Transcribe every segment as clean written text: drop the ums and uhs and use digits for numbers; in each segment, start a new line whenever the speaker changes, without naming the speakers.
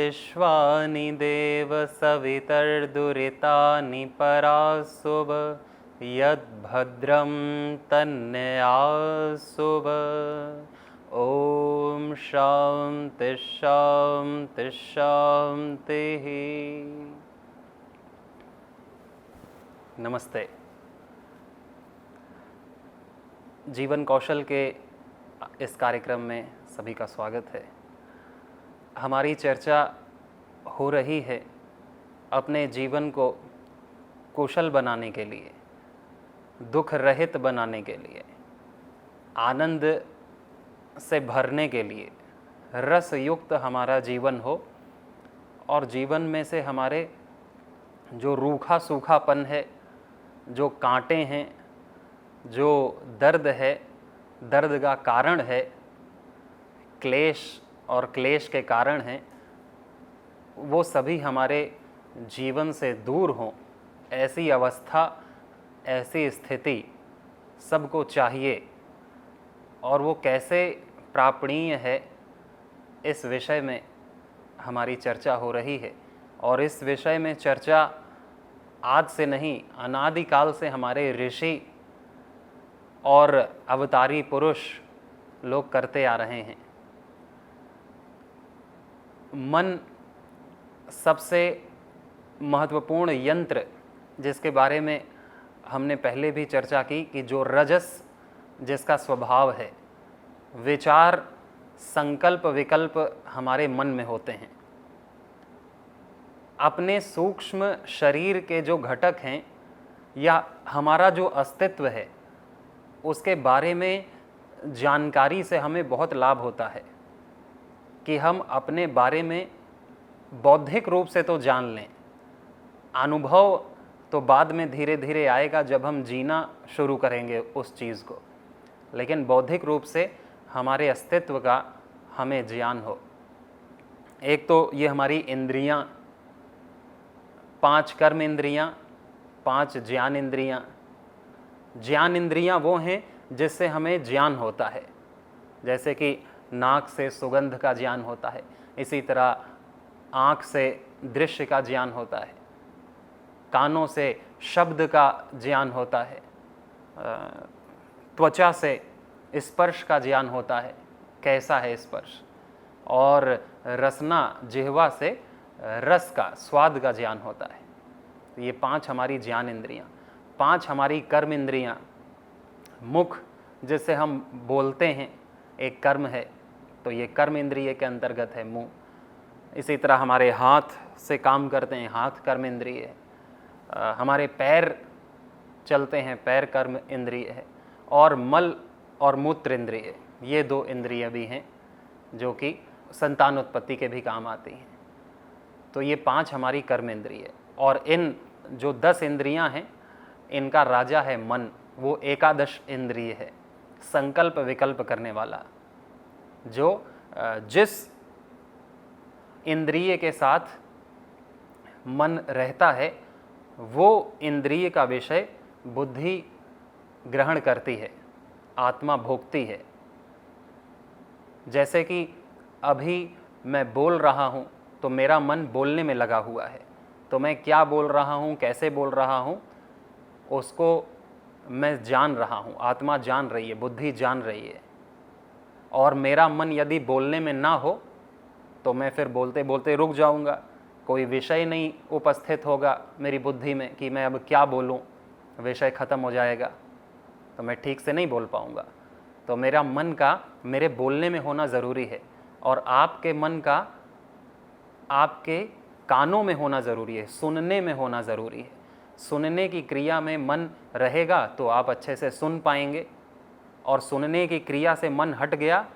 विश्वानि देव सवितर्दुरितानि पराशुभ यद्भद्रं तन्नयाशुभ। ओम शांति शांति शांति। नमस्ते। जीवन कौशल के इस कार्यक्रम में सभी का स्वागत है। हमारी चर्चा हो रही है अपने जीवन को कुशल बनाने के लिए, दुख रहित बनाने के लिए, आनंद से भरने के लिए, रस युक्त हमारा जीवन हो और जीवन में से हमारे जो रूखा सूखापन है, जो कांटे हैं, जो दर्द है, दर्द का कारण है, क्लेश और क्लेश के कारण हैं, वो सभी हमारे जीवन से दूर हों। ऐसी अवस्था, ऐसी स्थिति सबको चाहिए और वो कैसे प्रापणीय है, इस विषय में हमारी चर्चा हो रही है। और इस विषय में चर्चा आज से नहीं, अनादिकाल से हमारे ऋषि और अवतारी पुरुष लोग करते आ रहे हैं। मन सबसे महत्वपूर्ण यंत्र, जिसके बारे में हमने पहले भी चर्चा की कि जो रजस जिसका स्वभाव है, विचार, संकल्प, विकल्प हमारे मन में होते हैं। अपने सूक्ष्म शरीर के जो घटक हैं या हमारा जो अस्तित्व है, उसके बारे में जानकारी से हमें बहुत लाभ होता है कि हम अपने बारे में बौद्धिक रूप से तो जान लें। अनुभव तो बाद में धीरे धीरे आएगा जब हम जीना शुरू करेंगे उस चीज़ को, लेकिन बौद्धिक रूप से हमारे अस्तित्व का हमें ज्ञान हो। एक तो ये हमारी इंद्रियां, 5 कर्म इंद्रियां, 5 ज्ञान इंद्रियां। ज्ञान इंद्रियां वो हैं जिससे हमें ज्ञान होता है, जैसे कि नाक से सुगंध का ज्ञान होता है, इसी तरह आँख से दृश्य का ज्ञान होता है, कानों से शब्द का ज्ञान होता है, त्वचा से स्पर्श का ज्ञान होता है, कैसा है स्पर्श, और रसना, जिह्वा से रस का, स्वाद का ज्ञान होता है। तो ये 5 हमारी ज्ञान इंद्रियां। 5 हमारी कर्म इंद्रियां। मुख जिससे हम बोलते हैं, एक कर्म है, तो ये कर्म इंद्रिय के अंतर्गत है मुंह। इसी तरह हमारे हाथ से काम करते हैं, हाथ कर्म इंद्रिय है। हमारे पैर चलते हैं, पैर कर्म इंद्रिय है। और मल और मूत्र इंद्रिय, ये 2 इंद्रिय भी हैं जो कि संतान उत्पत्ति के भी काम आती हैं। तो ये 5 हमारी कर्म इंद्रिय। और इन जो 10 इंद्रियां हैं, इनका राजा है मन। वो एकादश इंद्रिय है, संकल्प विकल्प करने वाला, जो जिस इंद्रिय के साथ मन रहता है वो इंद्रिय का विषय बुद्धि ग्रहण करती है, आत्मा भोगती है। जैसे कि अभी मैं बोल रहा हूँ तो मेरा मन बोलने में लगा हुआ है, तो मैं क्या बोल रहा हूँ, कैसे बोल रहा हूँ, उसको मैं जान रहा हूँ, आत्मा जान रही है, बुद्धि जान रही है। और मेरा मन यदि बोलने में ना हो तो मैं फिर बोलते बोलते रुक जाऊँगा, कोई विषय नहीं उपस्थित होगा मेरी बुद्धि में कि मैं अब क्या बोलूँ, विषय ख़त्म हो जाएगा तो मैं ठीक से नहीं बोल पाऊँगा। तो मेरा मन का मेरे बोलने में होना ज़रूरी है, और आपके मन का आपके कानों में होना ज़रूरी है, सुनने में होना ज़रूरी है। सुनने की क्रिया में मन रहेगा तो आप अच्छे से सुन पाएंगे, और सुनने की क्रिया से मन हट गया,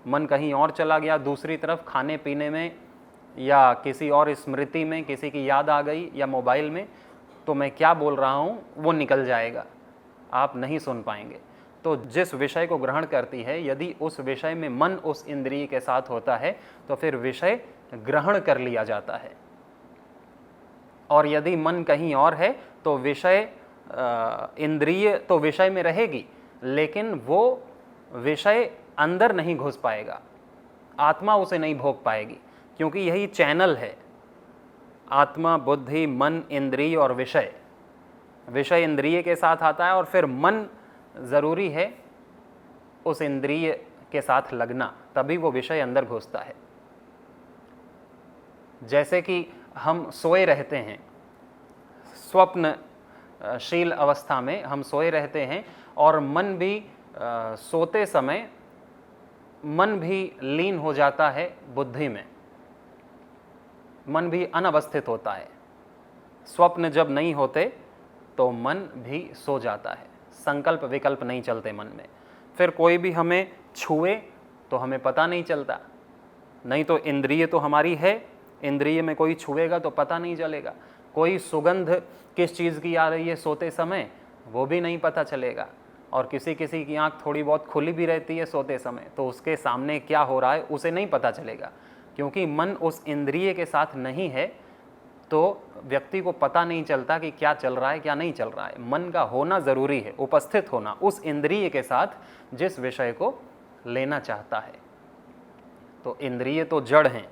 मन कहीं और चला गया, दूसरी तरफ खाने पीने में या किसी और स्मृति में किसी की याद आ गई या मोबाइल में, तो मैं क्या बोल रहा हूँ वो निकल जाएगा, आप नहीं सुन पाएंगे। तो जिस विषय को ग्रहण करती है, यदि उस विषय में मन उस इंद्रिय के साथ होता है तो फिर विषय ग्रहण कर लिया जाता है। और यदि मन कहीं और है तो विषय इंद्रिय तो विषय में रहेगी, लेकिन वो विषय अंदर नहीं घुस पाएगा, आत्मा उसे नहीं भोग पाएगी। क्योंकि यही चैनल है, आत्मा, बुद्धि, मन, इंद्रिय और विषय। विषय इंद्रिय के साथ आता है और फिर मन ज़रूरी है उस इंद्रिय के साथ लगना, तभी वो विषय अंदर घुसता है। जैसे कि हम सोए रहते हैं, स्वप्नशील अवस्था में हम सोए रहते हैं और मन भी सोते समय मन भी लीन हो जाता है बुद्धि में, मन भी अनवस्थित होता है। स्वप्न जब नहीं होते तो मन भी सो जाता है, संकल्प विकल्प नहीं चलते मन में। फिर कोई भी हमें छुए तो हमें पता नहीं चलता, नहीं तो इंद्रिय तो हमारी है, इंद्रिय में कोई छुएगा तो पता नहीं चलेगा। कोई सुगंध किस चीज़ की आ रही है सोते समय वो भी नहीं पता चलेगा। और किसी किसी की आँख थोड़ी बहुत खुली भी रहती है सोते समय, तो उसके सामने क्या हो रहा है उसे नहीं पता चलेगा, क्योंकि मन उस इंद्रिय के साथ नहीं है, तो व्यक्ति को पता नहीं चलता कि क्या चल रहा है क्या नहीं चल रहा है। मन का होना ज़रूरी है, उपस्थित होना उस इंद्रिय के साथ जिस विषय को लेना चाहता है। तो इंद्रिय तो जड़ हैं,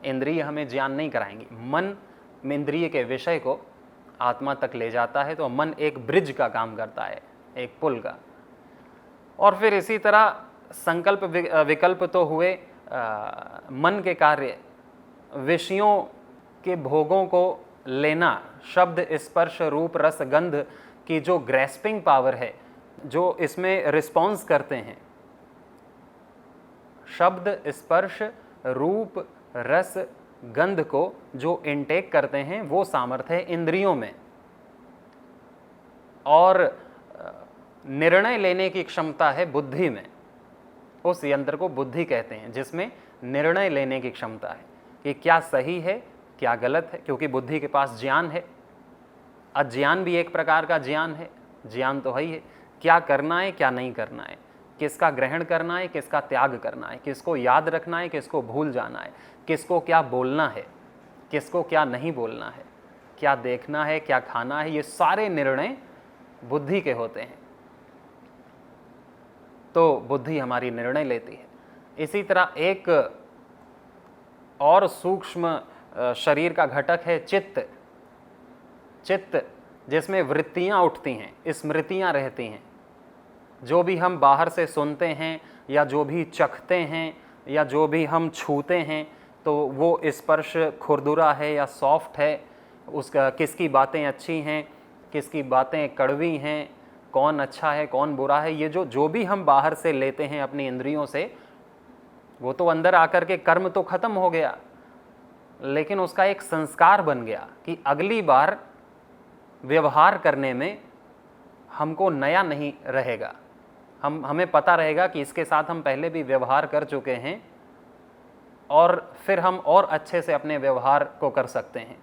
इंद्रिय हमें ज्ञान नहीं कराएंगी। मन इंद्रिय के विषय को आत्मा तक ले जाता है, तो मन एक ब्रिज का काम करता है, एक पुल का। और फिर इसी तरह संकल्प विकल्प तो हुए मन के कार्य, विषयों के भोगों को लेना, शब्द स्पर्श रूप रस गंध की जो ग्रैस्पिंग पावर है, जो इसमें रिस्पॉन्स करते हैं, शब्द स्पर्श रूप रस गंध को जो इनटेक करते हैं, वो सामर्थ्य है इंद्रियों में। और निर्णय लेने की क्षमता है बुद्धि में। उस यंत्र को बुद्धि कहते हैं, जिसमें निर्णय लेने की क्षमता है कि क्या सही है क्या गलत है, क्योंकि बुद्धि के पास ज्ञान है। अज्ञान भी एक प्रकार का ज्ञान है, ज्ञान तो है ही है। क्या करना है क्या नहीं करना है, किसका ग्रहण करना है किसका त्याग करना है, किसको याद रखना है किसको भूल जाना है, किसको क्या बोलना है किसको क्या नहीं बोलना है, क्या देखना है क्या खाना है, ये सारे निर्णय बुद्धि के होते हैं। तो बुद्धि हमारी निर्णय लेती है। इसी तरह एक और सूक्ष्म शरीर का घटक है चित्त। चित्त जिसमें वृत्तियां उठती हैं, स्मृतियां रहती हैं। जो भी हम बाहर से सुनते हैं या जो भी चखते हैं या जो भी हम छूते हैं, तो वो स्पर्श खुरदुरा है या सॉफ्ट है, उसका किसकी बातें अच्छी हैं किसकी बातें कड़वी हैं, कौन अच्छा है कौन बुरा है, ये जो भी हम बाहर से लेते हैं अपनी इंद्रियों से, वो तो अंदर आकर के कर्म तो खत्म हो गया, लेकिन उसका एक संस्कार बन गया कि अगली बार व्यवहार करने में हमको नया नहीं रहेगा। हमें पता रहेगा कि इसके साथ हम पहले भी व्यवहार कर चुके हैं और फिर हम और अच्छे से अपने व्यवहार को कर सकते हैं।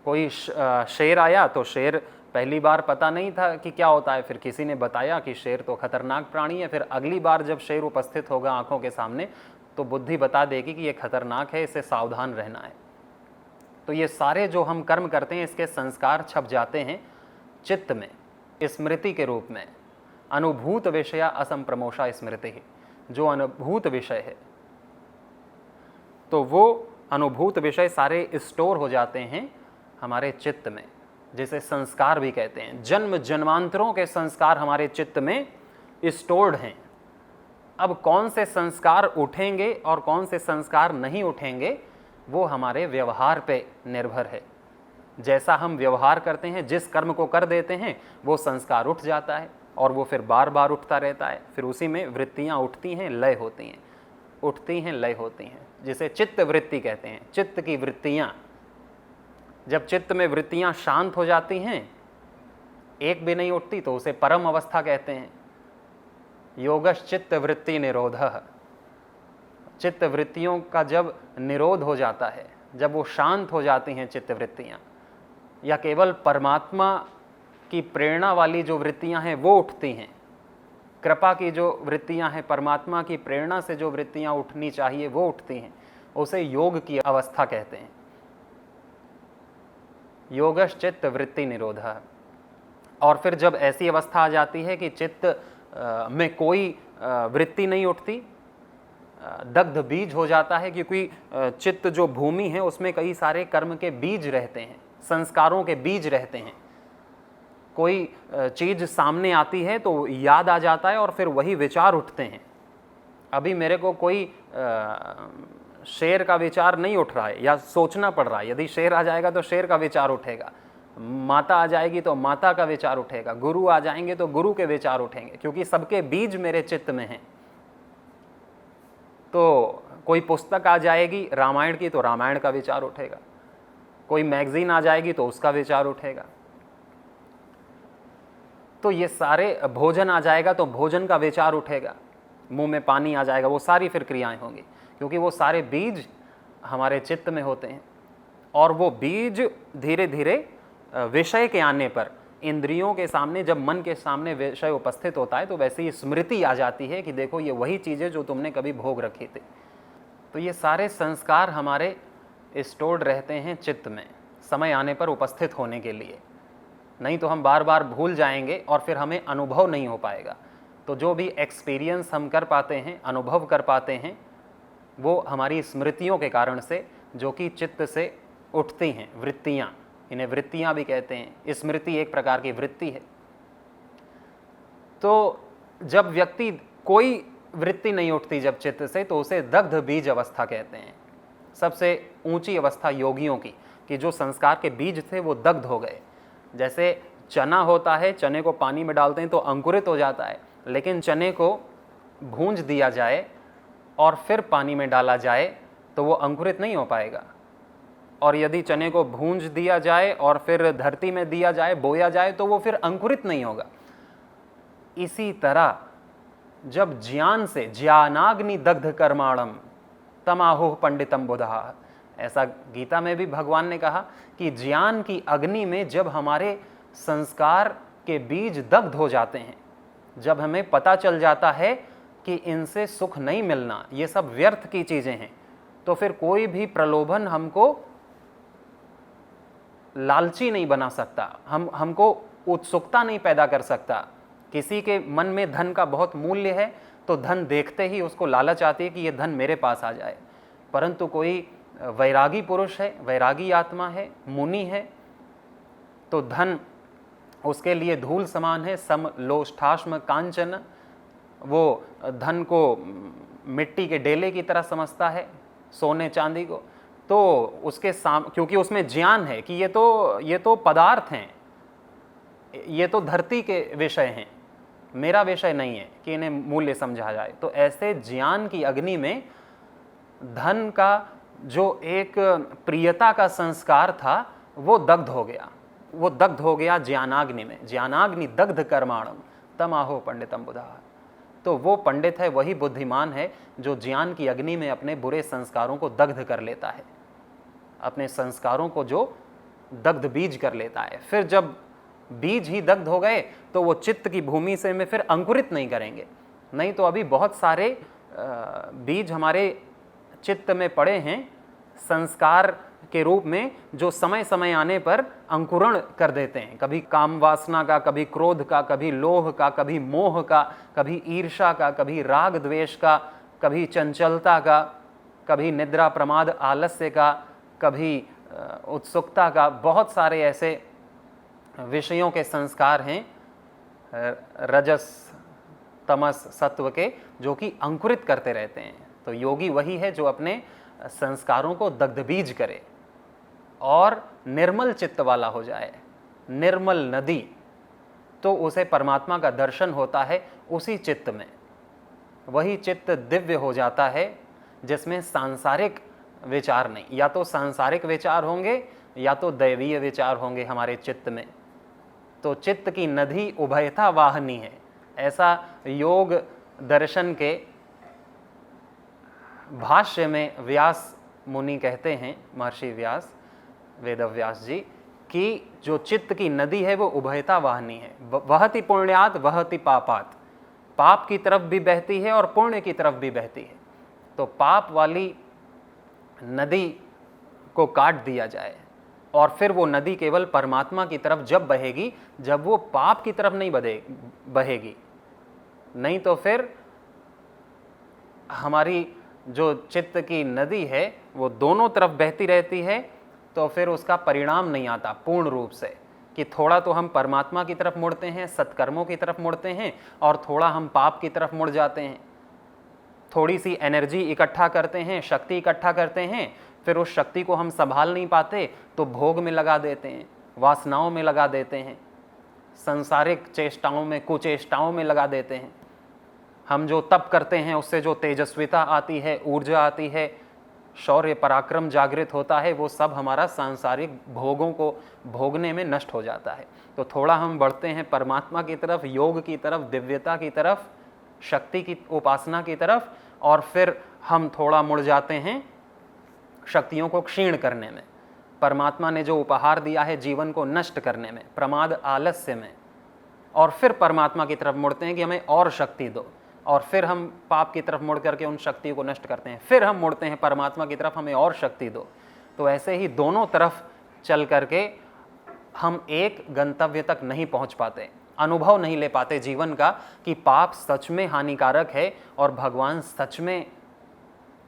कोई शेर आया तो शेर पहली बार पता नहीं था कि क्या होता है, फिर किसी ने बताया कि शेर तो खतरनाक प्राणी है, फिर अगली बार जब शेर उपस्थित होगा आंखों के सामने तो बुद्धि बता देगी कि ये खतरनाक है, इससे सावधान रहना है। तो ये सारे जो हम कर्म करते हैं इसके संस्कार छप जाते हैं चित्त में स्मृति के रूप में। अनुभूत विषया असंप्रमोषा स्मृति, जो अनुभूत विषय है तो वो अनुभूत विषय सारे स्टोर हो जाते हैं हमारे चित्त में, जिसे संस्कार भी कहते हैं। जन्म जन्मांतरों के संस्कार हमारे चित्त में स्टोर्ड हैं। अब कौन से संस्कार उठेंगे और कौन से संस्कार नहीं उठेंगे वो हमारे व्यवहार पे निर्भर है। जैसा हम व्यवहार करते हैं, जिस कर्म को कर देते हैं, वो संस्कार उठ जाता है और वो फिर बार बार उठता रहता है। फिर उसी में वृत्तियाँ उठती हैं, लय होती हैं, उठती हैं लय होती हैं, जिसे चित्त वृत्ति कहते हैं। चित्त की वृत्तियाँ, जब चित्त में वृत्तियाँ शांत हो जाती हैं, एक भी नहीं उठती, तो उसे परम अवस्था कहते हैं। योगश चित्त वृत्ति निरोधः, चित्त वृत्तियों का जब निरोध हो जाता है, जब वो शांत हो जाती हैं चित्त वृत्तियाँ, या केवल परमात्मा की प्रेरणा वाली जो वृत्तियाँ हैं वो उठती हैं, कृपा की जो वृत्तियाँ हैं, परमात्मा की प्रेरणा से जो वृत्तियाँ उठनी चाहिए वो उठती हैं, उसे योग की अवस्था कहते हैं। योगश चित्त वृत्ति निरोधः। और फिर जब ऐसी अवस्था आ जाती है कि चित्त में कोई वृत्ति नहीं उठती, दग्ध बीज हो जाता है, क्योंकि चित्त जो भूमि है उसमें कई सारे कर्म के बीज रहते हैं, संस्कारों के बीज रहते हैं। कोई चीज सामने आती है तो याद आ जाता है और फिर वही विचार उठते हैं। अभी मेरे को कोई शेर का विचार नहीं उठ रहा है या सोचना पड़ रहा है, यदि शेर आ जाएगा तो शेर का विचार उठेगा, माता आ जाएगी तो माता का विचार उठेगा, गुरु आ जाएंगे तो गुरु के विचार उठेंगे, क्योंकि सबके बीज मेरे चित्त में हैं। तो कोई पुस्तक आ जाएगी रामायण की तो रामायण का विचार उठेगा, कोई मैगजीन आ जाएगी तो उसका विचार उठेगा। तो ये सारे, भोजन आ जाएगा तो भोजन का विचार उठेगा, मुंह में पानी आ जाएगा, वो सारी फिर क्रियाएं होंगी, क्योंकि वो सारे बीज हमारे चित्त में होते हैं। और वो बीज धीरे धीरे विषय के आने पर, इंद्रियों के सामने, जब मन के सामने विषय उपस्थित होता है तो वैसे ही स्मृति आ जाती है कि देखो ये वही चीज़ें जो तुमने कभी भोग रखी थी। तो ये सारे संस्कार हमारे स्टोर्ड रहते हैं चित्त में, समय आने पर उपस्थित होने के लिए। नहीं तो हम बार बार भूल जाएंगे और फिर हमें अनुभव नहीं हो पाएगा। तो जो भी एक्सपीरियंस हम कर पाते हैं, अनुभव कर पाते हैं, वो हमारी स्मृतियों के कारण से, जो कि चित्त से उठती हैं, वृत्तियाँ, इन्हें वृत्तियाँ भी कहते हैं। स्मृति एक प्रकार की वृत्ति है। तो जब व्यक्ति, कोई वृत्ति नहीं उठती जब चित्त से, तो उसे दग्ध बीज अवस्था कहते हैं। सबसे ऊंची अवस्था योगियों की, कि जो संस्कार के बीज थे वो दग्ध हो गए। जैसे चना होता है, चने को पानी में डालते हैं तो अंकुरित हो जाता है, लेकिन चने को भूंज दिया जाए और फिर पानी में डाला जाए तो वो अंकुरित नहीं हो पाएगा। और यदि चने को भूंज दिया जाए और फिर धरती में दिया जाए, बोया जाए, तो वो फिर अंकुरित नहीं होगा। इसी तरह जब ज्ञान से, ज्ञानाग्नि दग्ध कर्माणम तमाहुः पंडितम बुधाः, ऐसा गीता में भी भगवान ने कहा कि ज्ञान की अग्नि में जब हमारे संस्कार के बीज दग्ध हो जाते हैं, जब हमें पता चल जाता है कि इनसे सुख नहीं मिलना, ये सब व्यर्थ की चीजें हैं, तो फिर कोई भी प्रलोभन हमको लालची नहीं बना सकता, हमको उत्सुकता नहीं पैदा कर सकता। किसी के मन में धन का बहुत मूल्य है तो धन देखते ही उसको लालच आती है कि ये धन मेरे पास आ जाए। परंतु कोई वैरागी पुरुष है, वैरागी आत्मा है, मुनि है, तो धन उसके लिए धूल समान है, सम लोष्ठाश्म कांचन। वो धन को मिट्टी के डेले की तरह समझता है, सोने चांदी को। तो उसके क्योंकि उसमें ज्ञान है कि ये तो पदार्थ हैं, ये तो धरती के विषय हैं, मेरा विषय नहीं है कि इन्हें मूल्य समझा जाए। तो ऐसे ज्ञान की अग्नि में धन का जो एक प्रियता का संस्कार था वो दग्ध हो गया, वो दग्ध हो गया ज्ञानाग्नि में। ज्ञानाग्नि दग्ध कर्माणम तमाहुः पंडितम बुधाः। तो वो पंडित है, वही बुद्धिमान है जो ज्ञान की अग्नि में अपने बुरे संस्कारों को दग्ध कर लेता है, अपने संस्कारों को जो दग्ध बीज कर लेता है। फिर जब बीज ही दग्ध हो गए तो वो चित्त की भूमि से में फिर अंकुरित नहीं करेंगे। नहीं तो अभी बहुत सारे बीज हमारे चित्त में पड़े हैं संस्कार के रूप में, जो समय समय आने पर अंकुरण कर देते हैं। कभी काम वासना का, कभी क्रोध का, कभी लोभ का, कभी मोह का, कभी ईर्ष्या का, कभी राग द्वेष का, कभी चंचलता का, कभी निद्रा प्रमाद आलस्य का, कभी उत्सुकता का। बहुत सारे ऐसे विषयों के संस्कार हैं रजस तमस सत्व के, जो कि अंकुरित करते रहते हैं। तो योगी वही है जो अपने संस्कारों को दग्धबीज करे और निर्मल चित्त वाला हो जाए, निर्मल नदी। तो उसे परमात्मा का दर्शन होता है उसी चित्त में। वही चित्त दिव्य हो जाता है जिसमें सांसारिक विचार नहीं, या तो सांसारिक विचार होंगे या तो दैवीय विचार होंगे हमारे चित्त में। तो चित्त की नदी उभयता वाहनी है, ऐसा योग दर्शन के भाष्य में व्यास मुनि कहते हैं, महर्षि व्यास, वेदव्यास जी, कि जो चित्त की नदी है वो उभयता वाहनी है। वहति पुण्यात् वहति पापात्, पाप की तरफ भी बहती है और पुण्य की तरफ भी बहती है। तो पाप वाली नदी को काट दिया जाए और फिर वो नदी केवल परमात्मा की तरफ जब बहेगी, जब वो पाप की तरफ नहीं बहेगी। नहीं तो फिर हमारी जो चित्त की नदी है वो दोनों तरफ बहती रहती है, तो फिर उसका परिणाम नहीं आता पूर्ण रूप से, कि थोड़ा तो हम परमात्मा की तरफ मुड़ते हैं, सत्कर्मों की तरफ मुड़ते हैं, और थोड़ा हम पाप की तरफ मुड़ जाते हैं। थोड़ी सी एनर्जी इकट्ठा करते हैं, शक्ति इकट्ठा करते हैं, फिर उस शक्ति को हम संभाल नहीं पाते तो भोग में लगा देते हैं, वासनाओं में लगा देते हैं, सांसारिक चेष्टाओं में, कुचेष्टाओं में लगा देते हैं। हम जो तप करते हैं उससे जो तेजस्विता आती है, ऊर्जा आती है, शौर्य पराक्रम जागृत होता है, वो सब हमारा सांसारिक भोगों को भोगने में नष्ट हो जाता है। तो थोड़ा हम बढ़ते हैं परमात्मा की तरफ, योग की तरफ, दिव्यता की तरफ, शक्ति की उपासना की तरफ, और फिर हम थोड़ा मुड़ जाते हैं शक्तियों को क्षीण करने में, परमात्मा ने जो उपहार दिया है जीवन को नष्ट करने में, प्रमाद आलस्य में, और फिर परमात्मा की तरफ मुड़ते हैं कि हमें और शक्ति दो, और फिर हम पाप की तरफ मुड़ करके उन शक्तियों को नष्ट करते हैं, फिर हम मुड़ते हैं परमात्मा की तरफ, हमें और शक्ति दो। तो ऐसे ही दोनों तरफ चल करके हम एक गंतव्य तक नहीं पहुंच पाते, अनुभव नहीं ले पाते जीवन का कि पाप सच में हानिकारक है और भगवान सच में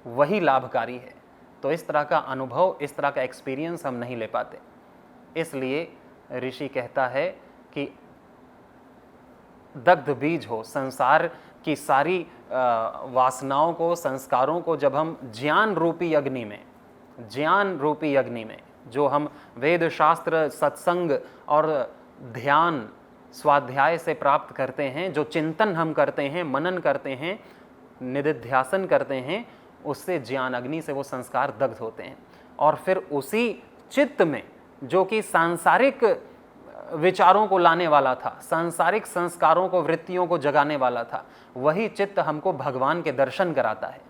वही लाभकारी है। तो इस तरह का अनुभव, इस तरह का एक्सपीरियंस हम नहीं ले पाते। इसलिए ऋषि कहता है कि दग्ध बीज हो, संसार की सारी वासनाओं को, संस्कारों को जब हम ज्ञान रूपी अग्नि में, ज्ञान रूपी अग्नि में, जो हम वेद शास्त्र, सत्संग और ध्यान स्वाध्याय से प्राप्त करते हैं, जो चिंतन हम करते हैं, मनन करते हैं, निधिध्यासन करते हैं, उससे ज्ञान अग्नि से वो संस्कार दग्ध होते हैं। और फिर उसी चित्त में जो कि सांसारिक विचारों को लाने वाला था, सांसारिक संस्कारों को, वृत्तियों को जगाने वाला था, वही चित्त हमको भगवान के दर्शन कराता है,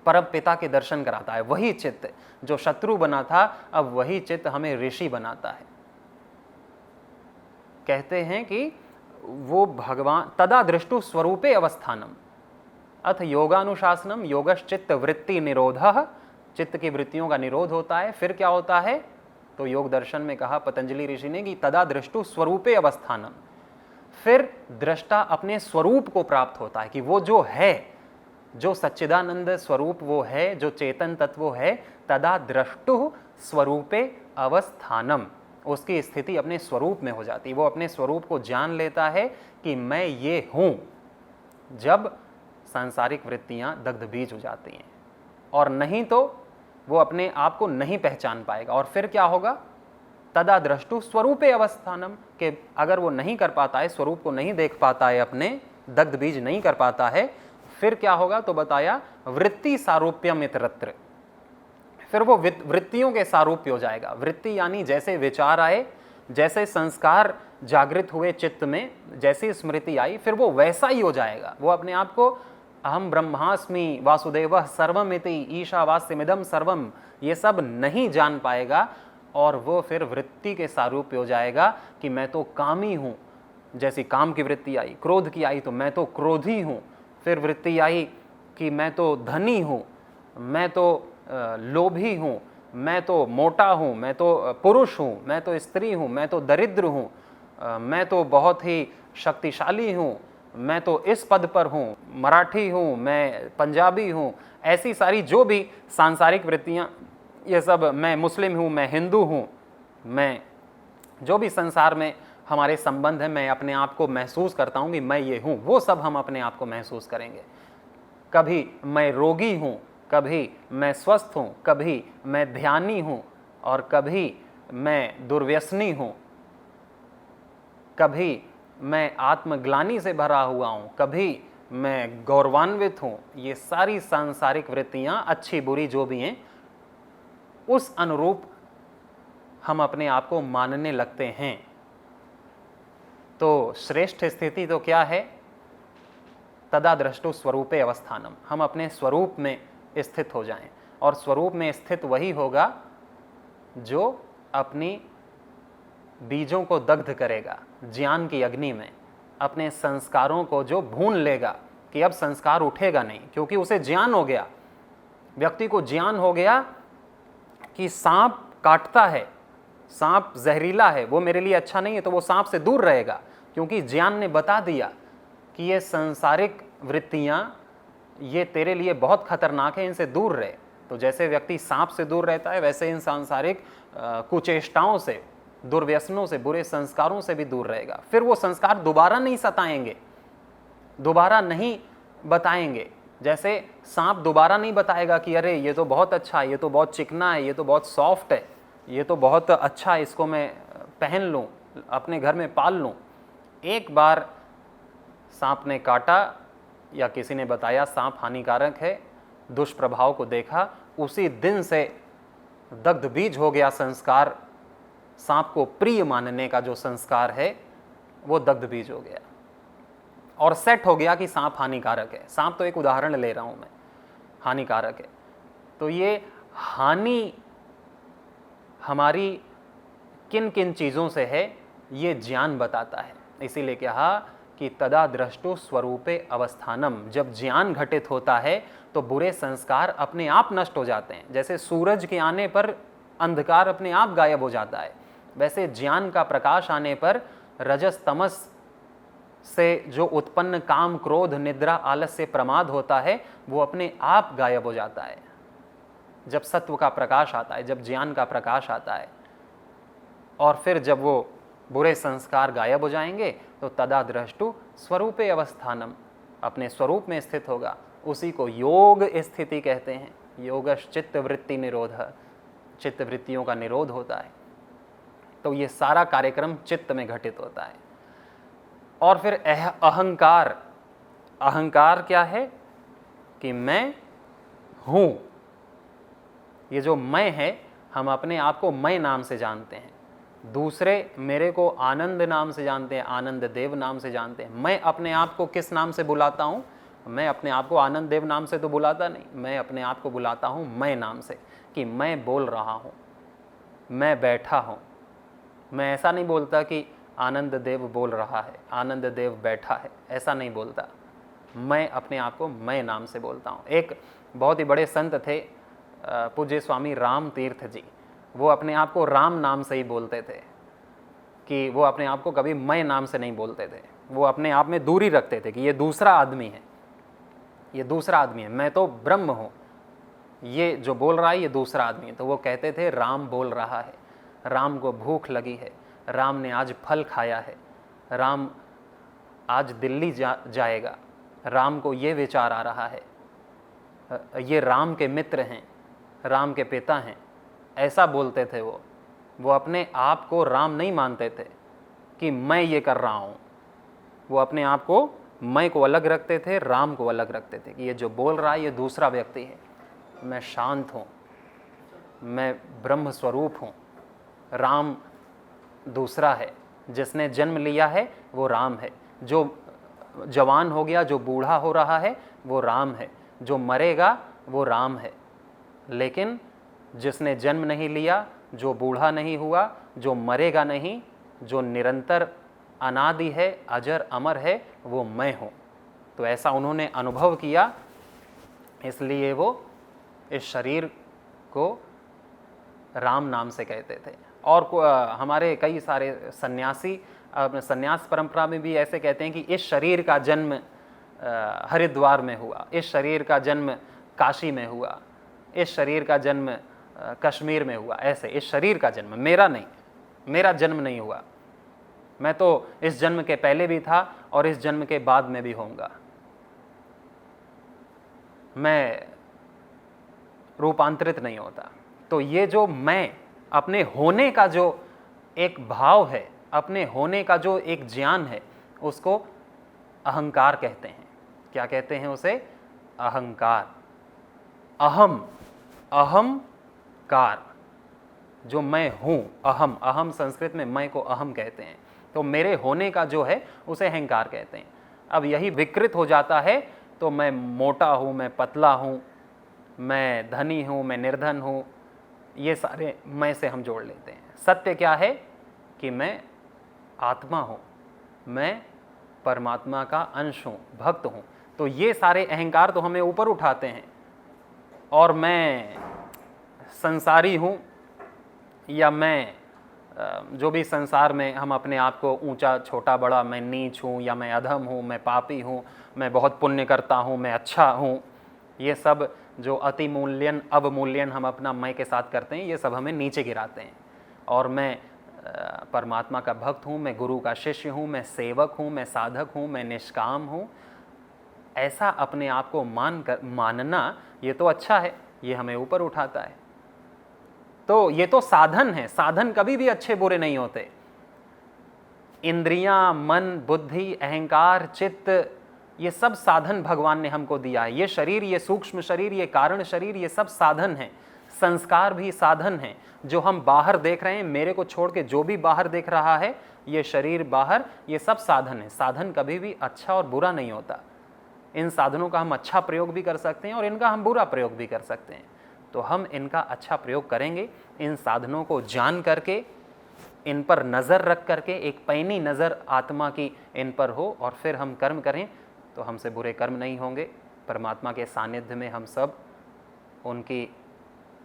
परम पिता के दर्शन कराता है। वही चित्त जो शत्रु बना था, अब वही चित्त हमें ऋषि बनाता है। कहते हैं कि वो भगवान तदा दृष्टु स्वरूपे अवस्थानम अथ योगानुशासनम योगश्चित्त वृत्ति निरोधः, चित्त की वृत्तियों का निरोध होता है। फिर क्या होता है? तो योग दर्शन में कहा पतंजलि ऋषि ने कि तदा दृष्टु स्वरूपे अवस्थानम, फिर दृष्टा अपने स्वरूप को प्राप्त होता है, कि वो जो है, जो सच्चिदानंद स्वरूप वो है, जो चेतन तत्व है, तदा दृष्टु स्वरूपे अवस्थानम, उसकी स्थिति अपने स्वरूप में हो जाती है। वो अपने स्वरूप को जान लेता है कि मैं ये हूं, जब सांसारिक वृत्तियां दग्ध बीज हो जाती हैं। और नहीं तो वो अपने आप को नहीं पहचान पाएगा। और फिर क्या होगा? तदा दृष्टु स्वरूपे अवस्थानम, के अगर वो नहीं कर पाता है, स्वरूप को नहीं देख पाता है, अपने दग्ध बीज नहीं कर पाता है, फिर क्या होगा? तो बताया वृत्ति सारूप्यम इतरत्र, फिर वो वृत्तियों के सारूप्य हो जाएगा। वृत्ति यानी जैसे विचार आए, जैसे संस्कार जागृत हुए चित्त में, जैसी स्मृति आई, फिर वो वैसा ही हो जाएगा। वो अपने आप को अहम ब्रह्मास्मि वासुदेवः सर्वमिति ईशावास्यमिदं सर्वम, ये सब नहीं जान पाएगा, और वो फिर वृत्ति के सारूप्य हो जाएगा कि मैं तो कामी हूँ। जैसी काम की वृत्ति आई, क्रोध की आई तो मैं तो क्रोधी हूँ, फिर वृत्ति आई कि मैं तो धनी हूँ, मैं तो लोभी हूँ, मैं तो मोटा हूँ, मैं तो पुरुष हूँ, मैं तो स्त्री हूँ, मैं तो दरिद्र हूँ, मैं तो बहुत ही शक्तिशाली हूँ, मैं तो इस पद पर हूँ, मराठी हूँ, मैं पंजाबी हूँ। ऐसी सारी जो भी सांसारिक वृत्तियाँ, ये सब, मैं मुस्लिम हूँ, मैं हिंदू हूँ, मैं जो भी संसार में हमारे संबंध है, मैं अपने आप को महसूस करता हूँ कि मैं ये हूँ, वो सब हम अपने आप को महसूस करेंगे। कभी मैं रोगी हूँ, कभी मैं स्वस्थ हूँ, कभी मैं ध्यानी हूँ, और कभी मैं दुर्व्यसनी हूँ, कभी मैं आत्मग्लानि से भरा हुआ हूँ, कभी मैं गौरवान्वित हूँ। ये सारी सांसारिक वृत्तियाँ, अच्छी बुरी जो भी हैं, उस अनुरूप हम अपने आप को मानने लगते हैं। तो श्रेष्ठ स्थिति तो क्या है? तदा दृष्टु स्वरूपे अवस्थानम, हम अपने स्वरूप में स्थित हो जाएं। और स्वरूप में स्थित वही होगा जो अपनी बीजों को दग्ध करेगा ज्ञान की अग्नि में, अपने संस्कारों को जो भून लेगा कि अब संस्कार उठेगा नहीं, क्योंकि उसे ज्ञान हो गया। व्यक्ति को ज्ञान हो गया कि सांप काटता है, सांप जहरीला है, वो मेरे लिए अच्छा नहीं है, तो वो सांप से दूर रहेगा, क्योंकि ज्ञान ने बता दिया कि ये सांसारिक वृत्तियाँ ये तेरे लिए बहुत खतरनाक है, इनसे दूर रहे। तो जैसे व्यक्ति सांप से दूर रहता है, वैसे इन सांसारिक कुचेष्टाओं से, दुर्व्यसनों से, बुरे संस्कारों से भी दूर रहेगा। फिर वो संस्कार दोबारा नहीं सताएंगे, दोबारा नहीं बताएंगे। जैसे सांप दोबारा नहीं बताएगा कि अरे ये तो बहुत अच्छा है, ये तो बहुत चिकना है, ये तो बहुत सॉफ्ट है, ये तो बहुत अच्छा है, इसको मैं पहन लूँ, अपने घर में पाल लूँ। एक बार सांप ने काटा या किसी ने बताया सांप हानिकारक है, दुष्प्रभाव को देखा, उसी दिन से दग्ध बीज हो गया संस्कार। सांप को प्रिय मानने का जो संस्कार है वो दग्ध बीज हो गया और सेट हो गया कि सांप हानिकारक है। सांप तो एक उदाहरण ले रहा हूं मैं, हानिकारक है। तो ये हानि हमारी किन किन चीज़ों से है ये ज्ञान बताता है। इसीलिए कहा कि तदा दृष्टु स्वरूपे अवस्थानम, जब ज्ञान घटित होता है तो बुरे संस्कार अपने आप नष्ट हो जाते हैं। जैसे सूरज के आने पर अंधकार अपने आप गायब हो जाता है, वैसे ज्ञान का प्रकाश आने पर रजस तमस से जो उत्पन्न काम, क्रोध, निद्रा, आलस्य, प्रमाद होता है वो अपने आप गायब हो जाता है। जब सत्व का प्रकाश आता है, जब ज्ञान का प्रकाश आता है, और फिर जब वो बुरे संस्कार गायब हो जाएंगे तो तदा दृष्टु स्वरूपे अवस्थानम, अपने स्वरूप में स्थित होगा। उसी को योग स्थिति कहते हैं। योगश चित्त वृत्ति निरोध, चित्त वृत्तियों का निरोध होता है। तो ये सारा कार्यक्रम चित्त में घटित होता है। और फिर अहंकार, अहंकार क्या है कि मैं हूं। ये जो मैं है, हम अपने आप को मैं नाम से जानते हैं, दूसरे मेरे को आनंद नाम से जानते हैं, आनंद देव नाम से जानते हैं। मैं अपने आप को किस नाम से बुलाता हूं? मैं अपने आप को आनंद देव नाम से तो बुलाता नहीं, मैं अपने आप को बुलाता हूं मैं नाम से, कि मैं बोल रहा हूं, मैं बैठा हूं। मैं ऐसा नहीं बोलता कि आनंद देव बोल रहा है, आनंद देव बैठा है, ऐसा नहीं बोलता। मैं अपने आप को मैं नाम से बोलता हूँ। एक बहुत ही बड़े संत थे, पूज्य स्वामी राम तीर्थ जी, वो अपने आप को राम नाम से ही बोलते थे, कि वो अपने आप को कभी मैं नाम से नहीं बोलते थे। वो अपने आप में दूरी रखते थे कि ये दूसरा आदमी है, ये दूसरा आदमी है, मैं तो ब्रह्म हूँ, ये जो बोल रहा है ये दूसरा आदमी है। तो वो कहते थे राम बोल रहा है, राम को भूख लगी है, राम ने आज फल खाया है, राम आज दिल्ली जाएगा, राम को ये विचार आ रहा है, ये राम के मित्र हैं, राम के पिता हैं, ऐसा बोलते थे वो अपने आप को राम नहीं मानते थे कि मैं ये कर रहा हूँ। वो अपने आप को मैं को अलग रखते थे, राम को अलग रखते थे, कि ये जो बोल रहा है ये दूसरा व्यक्ति है, मैं शांत हूँ, मैं ब्रह्म स्वरूप हूँ, राम दूसरा है। जिसने जन्म लिया है वो राम है, जो जवान हो गया, जो बूढ़ा हो रहा है वो राम है, जो मरेगा वो राम है। लेकिन जिसने जन्म नहीं लिया, जो बूढ़ा नहीं हुआ, जो मरेगा नहीं, जो निरंतर अनादि है, अजर अमर है, वो मैं हूँ। तो ऐसा उन्होंने अनुभव किया, इसलिए वो इस शरीर को राम नाम से कहते थे। और हमारे कई सारे सन्यासी सन्यास परंपरा में भी ऐसे कहते हैं कि इस शरीर का जन्म हरिद्वार में हुआ, इस शरीर का जन्म काशी में हुआ, इस शरीर का जन्म कश्मीर में हुआ। ऐसे इस शरीर का जन्म, मेरा नहीं, मेरा जन्म नहीं हुआ, मैं तो इस जन्म के पहले भी था और इस जन्म के बाद में भी होऊंगा। मैं रूपांतरित नहीं होता। तो ये जो मैं, अपने होने का जो एक भाव है, अपने होने का जो एक ज्ञान है, उसको अहंकार कहते हैं। क्या कहते हैं उसे? अहंकार। अहम, अहंकार, जो मैं हूं, अहम, अहम संस्कृत में मैं को अहम कहते हैं। तो मेरे होने का जो है उसे अहंकार कहते हैं। अब यही विकृत हो जाता है तो मैं मोटा हूं, मैं पतला हूं, मैं धनी हूं, मैं निर्धन हूं, ये सारे मैं से हम जोड़ लेते हैं। सत्य क्या है कि मैं आत्मा हूं, मैं परमात्मा का अंश हूं, भक्त हूं। तो ये सारे अहंकार तो हमें ऊपर उठाते हैं, और मैं संसारी हूं, या मैं जो भी संसार में हम अपने आप को ऊंचा छोटा बड़ा, मैं नीच हूँ या मैं अधम हूँ, मैं पापी हूँ, मैं बहुत पुण्य करता हूँ, मैं अच्छा हूँ, ये सब जो अतिमूल्यन अवमूल्यन हम अपना मैं के साथ करते हैं, ये सब हमें नीचे गिराते हैं। और मैं परमात्मा का भक्त हूँ, मैं गुरु का शिष्य हूँ, मैं सेवक हूँ, मैं साधक हूँ, मैं निष्काम हूँ, ऐसा अपने आप को मानना ये तो अच्छा है, ये हमें ऊपर उठाता है। तो ये तो साधन है, साधन कभी भी अच्छे बुरे नहीं होते। इंद्रियां, मन, बुद्धि, अहंकार, चित्त, ये सब साधन भगवान ने हमको दिया है। ये शरीर, ये सूक्ष्म शरीर, ये कारण शरीर, ये सब साधन है। संस्कार भी साधन है। जो हम बाहर देख रहे हैं, मेरे को छोड़ के जो भी बाहर देख रहा है, ये शरीर बाहर, ये सब साधन है। साधन कभी भी अच्छा और बुरा नहीं होता। इन साधनों का हम अच्छा प्रयोग भी कर सकते हैं और इनका हम बुरा प्रयोग भी कर सकते हैं। तो हम इनका अच्छा प्रयोग करेंगे, इन साधनों को जान करके, इन पर नज़र रख करके, एक पैनी नज़र आत्मा की इन पर हो, और फिर हम कर्म करें तो हमसे बुरे कर्म नहीं होंगे। परमात्मा के सानिध्य में हम सब उनकी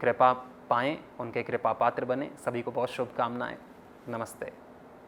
कृपा पाएं, उनके कृपा पात्र बने। सभी को बहुत शुभकामनाएं। नमस्ते।